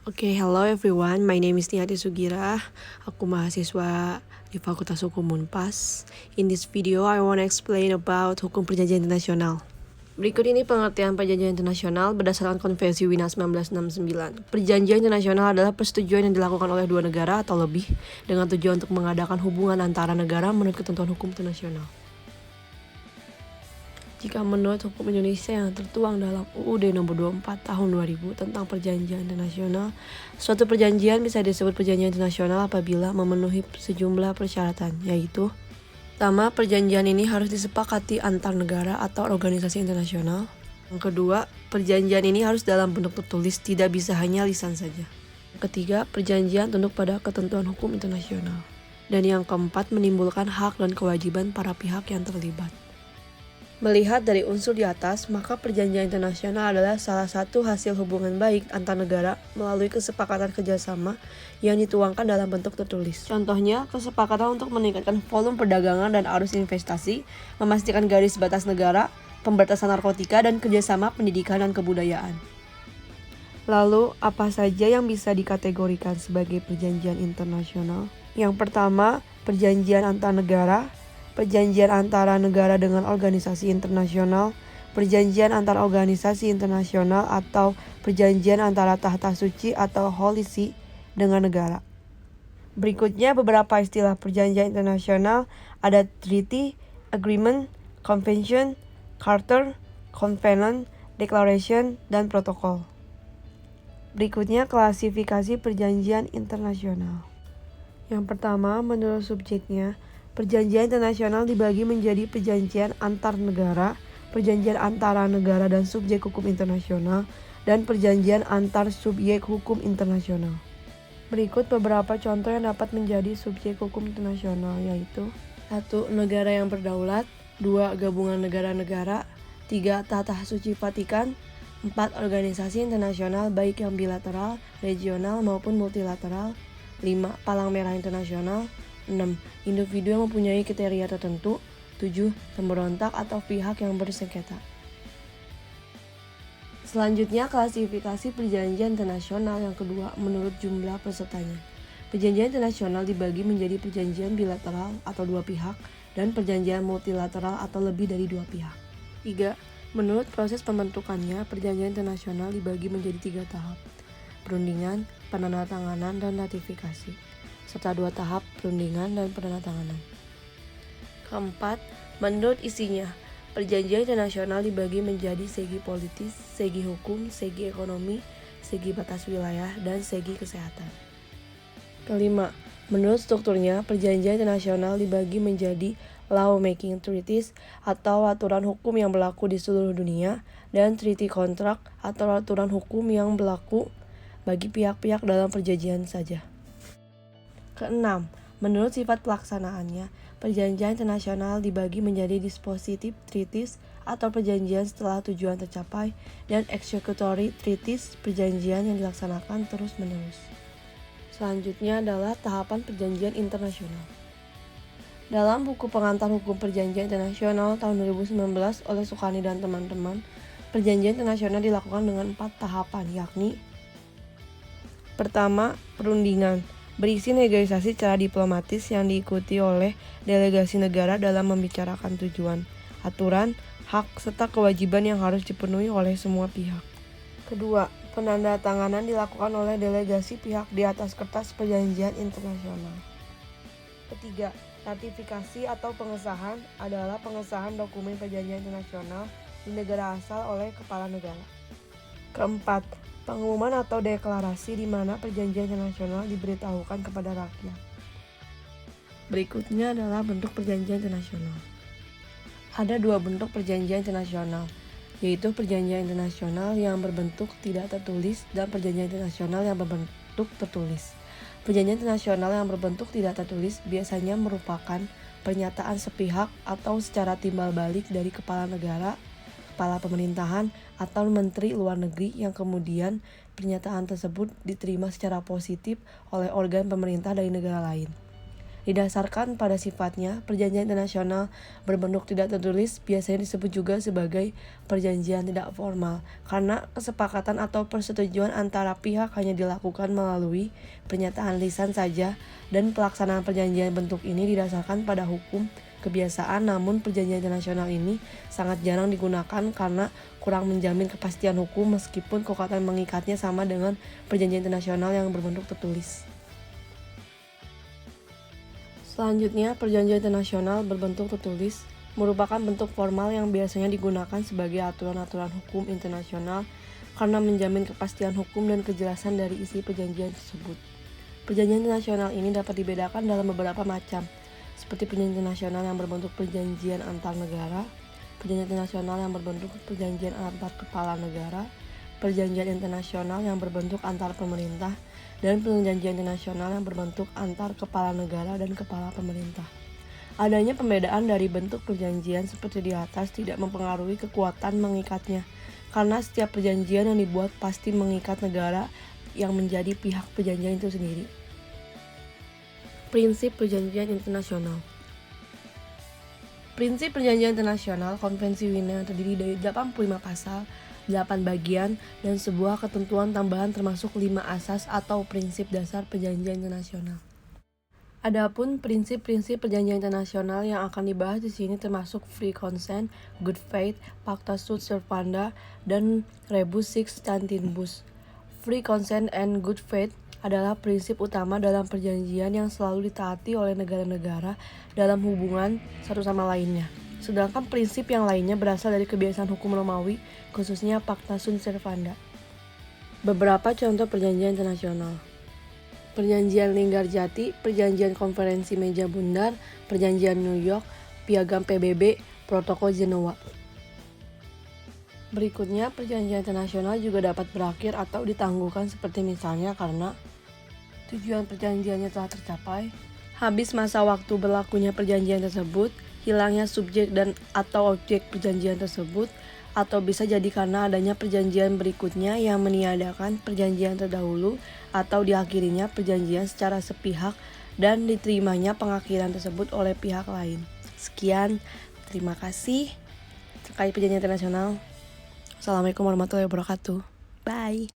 Oke, hello everyone. My name is Niati Sugira. Aku mahasiswa di Fakultas Hukum Unpas. In this video, I want to explain about hukum perjanjian internasional. Berikut ini pengertian perjanjian internasional berdasarkan Konvensi Wina 1969. Perjanjian internasional adalah persetujuan yang dilakukan oleh dua negara atau lebih dengan tujuan untuk mengadakan hubungan antara negara menurut ketentuan hukum internasional. Jika menurut hukum Indonesia yang tertuang dalam UUD nomor 24 tahun 2000 tentang perjanjian internasional, suatu perjanjian bisa disebut perjanjian internasional apabila memenuhi sejumlah persyaratan, yaitu: pertama, perjanjian ini harus disepakati antar negara atau organisasi internasional. Yang kedua, perjanjian ini harus dalam bentuk tertulis, tidak bisa hanya lisan saja. Yang ketiga, perjanjian tunduk pada ketentuan hukum internasional. Dan yang keempat, menimbulkan hak dan kewajiban para pihak yang terlibat. Melihat dari unsur di atas, maka perjanjian internasional adalah salah satu hasil hubungan baik antar negara melalui kesepakatan kerjasama yang dituangkan dalam bentuk tertulis. Contohnya, kesepakatan untuk meningkatkan volume perdagangan dan arus investasi, memastikan garis batas negara, pemberantasan narkotika, dan kerjasama pendidikan dan kebudayaan. Lalu, apa saja yang bisa dikategorikan sebagai perjanjian internasional? Yang pertama, perjanjian antar negara, perjanjian antara negara dengan organisasi internasional, perjanjian antar organisasi internasional atau perjanjian antara tahta suci atau Holy See dengan negara. Berikutnya beberapa istilah perjanjian internasional ada treaty, agreement, convention, charter, covenant, declaration, dan protokol. Berikutnya klasifikasi perjanjian internasional. Yang pertama, menurut subjeknya, perjanjian internasional dibagi menjadi perjanjian antar negara, perjanjian antara negara dan subjek hukum internasional, dan perjanjian antar subjek hukum internasional. Berikut beberapa contoh yang dapat menjadi subjek hukum internasional, yaitu: 1. Negara yang berdaulat. 2. Gabungan negara-negara. 3. Tahta Suci Vatikan. 4. Organisasi internasional baik yang bilateral, regional maupun multilateral. 5. Palang Merah Internasional. 6. Individu yang mempunyai kriteria tertentu. 7. Pemberontak atau pihak yang bersengketa. Selanjutnya, klasifikasi perjanjian internasional yang kedua menurut jumlah pesertanya. Perjanjian internasional dibagi menjadi perjanjian bilateral atau dua pihak dan perjanjian multilateral atau lebih dari dua pihak. 3. Menurut proses pembentukannya, perjanjian internasional dibagi menjadi 3 tahap: perundingan, penandatanganan, dan ratifikasi, serta 2 tahap perundingan dan penandatanganan. Keempat, menurut isinya, perjanjian internasional dibagi menjadi segi politis, segi hukum, segi ekonomi, segi batas wilayah, dan segi kesehatan. Kelima, menurut strukturnya, perjanjian internasional dibagi menjadi law-making treaties atau aturan hukum yang berlaku di seluruh dunia, dan treaty contract atau aturan hukum yang berlaku bagi pihak-pihak dalam perjanjian saja. Keenam, menurut sifat pelaksanaannya, perjanjian internasional dibagi menjadi dispositive treaties atau perjanjian setelah tujuan tercapai, dan executory treaties, perjanjian yang dilaksanakan terus-menerus. Selanjutnya adalah tahapan perjanjian internasional. Dalam buku pengantar hukum perjanjian internasional tahun 2019 oleh Sukani dan teman-teman, perjanjian internasional dilakukan dengan 4 tahapan, yakni: pertama, perundingan, berisi negosiasi secara diplomatis yang diikuti oleh delegasi negara dalam membicarakan tujuan, aturan, hak, serta kewajiban yang harus dipenuhi oleh semua pihak. Kedua, penandatanganan dilakukan oleh delegasi pihak di atas kertas perjanjian internasional. Ketiga, ratifikasi atau pengesahan adalah pengesahan dokumen perjanjian internasional di negara asal oleh kepala negara. Keempat, pengumuman atau deklarasi di mana perjanjian internasional diberitahukan kepada rakyat. Berikutnya adalah bentuk perjanjian internasional. Ada 2 bentuk perjanjian internasional, yaitu perjanjian internasional yang berbentuk tidak tertulis dan perjanjian internasional yang berbentuk tertulis. Perjanjian internasional yang berbentuk tidak tertulis biasanya merupakan pernyataan sepihak atau secara timbal balik dari kepala negara, kepala pemerintahan, atau menteri luar negeri yang kemudian pernyataan tersebut diterima secara positif oleh organ pemerintah dari negara lain. Didasarkan pada sifatnya, perjanjian internasional berbentuk tidak tertulis biasanya disebut juga sebagai perjanjian tidak formal, karena kesepakatan atau persetujuan antara pihak hanya dilakukan melalui pernyataan lisan saja, dan pelaksanaan perjanjian bentuk ini didasarkan pada hukum kebiasaan. Namun perjanjian internasional ini sangat jarang digunakan karena kurang menjamin kepastian hukum, meskipun kekuatan mengikatnya sama dengan perjanjian internasional yang berbentuk tertulis. Selanjutnya, perjanjian internasional berbentuk tertulis merupakan bentuk formal yang biasanya digunakan sebagai aturan-aturan hukum internasional karena menjamin kepastian hukum dan kejelasan dari isi perjanjian tersebut. Perjanjian internasional ini dapat dibedakan dalam beberapa macam, seperti perjanjian internasional yang berbentuk perjanjian antar negara, perjanjian internasional yang berbentuk perjanjian antar kepala negara, perjanjian internasional yang berbentuk antar pemerintah, dan perjanjian internasional yang berbentuk antar kepala negara dan kepala pemerintah. Adanya pembedaan dari bentuk perjanjian seperti di atas tidak mempengaruhi kekuatan mengikatnya, karena setiap perjanjian yang dibuat pasti mengikat negara yang menjadi pihak perjanjian itu sendiri. Prinsip perjanjian internasional. Prinsip perjanjian internasional Konvensi Wina yang terdiri dari 85 pasal, 8 bagian, dan sebuah ketentuan tambahan termasuk 5 asas atau prinsip dasar perjanjian internasional. Adapun prinsip-prinsip perjanjian internasional yang akan dibahas di sini termasuk free consent, good faith, pacta sunt servanda, dan rebus sic stantibus. Free consent and good faith adalah prinsip utama dalam perjanjian yang selalu ditaati oleh negara-negara dalam hubungan satu sama lainnya. Sedangkan prinsip yang lainnya berasal dari kebiasaan hukum Romawi, khususnya pacta sunt servanda. Beberapa contoh perjanjian internasional: Perjanjian Linggarjati, Perjanjian Konferensi Meja Bundar, Perjanjian New York, Piagam PBB, Protokol Jenewa. Berikutnya, perjanjian internasional juga dapat berakhir atau ditangguhkan, seperti misalnya karena tujuan perjanjiannya telah tercapai, habis masa waktu berlakunya perjanjian tersebut, hilangnya subjek dan atau objek perjanjian tersebut, atau bisa jadi karena adanya perjanjian berikutnya yang meniadakan perjanjian terdahulu, atau diakhirinya perjanjian secara sepihak dan diterimanya pengakhiran tersebut oleh pihak lain. Sekian, terima kasih terkait perjanjian internasional. Assalamualaikum warahmatullahi wabarakatuh. Bye.